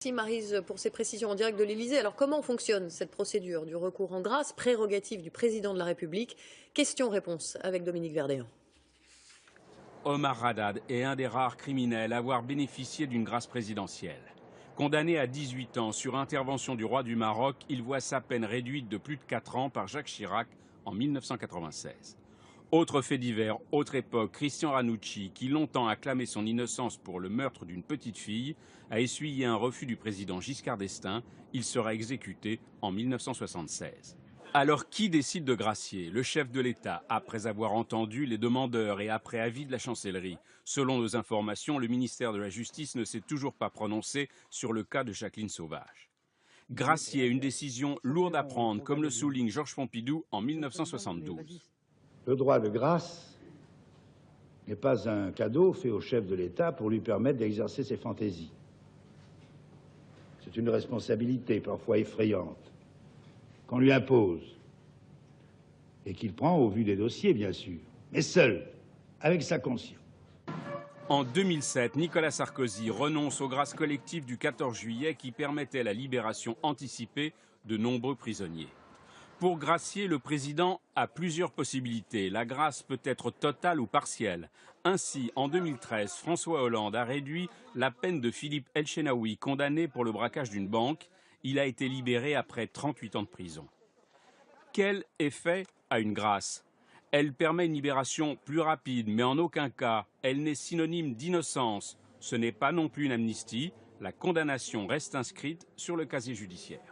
Merci Maryse pour ces précisions en direct de l'Élysée. Alors comment fonctionne cette procédure du recours en grâce, prérogative du président de la République? Question-réponse avec Dominique Verdéan. Omar Haddad est un des rares criminels à avoir bénéficié d'une grâce présidentielle. Condamné à 18 ans sur intervention du roi du Maroc, il voit sa peine réduite de plus de 4 ans par Jacques Chirac en 1996. Autre fait divers, autre époque, Christian Ranucci, qui longtemps a clamé son innocence pour le meurtre d'une petite fille, a essuyé un refus du président Giscard d'Estaing. Il sera exécuté en 1976. Alors qui décide de gracier? Le chef de l'État, après avoir entendu les demandeurs et après avis de la chancellerie. Selon nos informations, le ministère de la Justice ne s'est toujours pas prononcé sur le cas de Jacqueline Sauvage. Gracier, une décision lourde à prendre, comme le souligne Georges Pompidou en 1972. Le droit de grâce n'est pas un cadeau fait au chef de l'État pour lui permettre d'exercer ses fantaisies. C'est une responsabilité parfois effrayante qu'on lui impose et qu'il prend au vu des dossiers, bien sûr, mais seul, avec sa conscience. En 2007, Nicolas Sarkozy renonce aux grâces collectives du 14 juillet qui permettaient la libération anticipée de nombreux prisonniers. Pour gracier, le président a plusieurs possibilités. La grâce peut être totale ou partielle. Ainsi, en 2013, François Hollande a réduit la peine de Philippe Elchenaoui, condamné pour le braquage d'une banque. Il a été libéré après 38 ans de prison. Quel effet a une grâce? Elle permet une libération plus rapide, mais en aucun cas, elle n'est synonyme d'innocence. Ce n'est pas non plus une amnistie. La condamnation reste inscrite sur le casier judiciaire.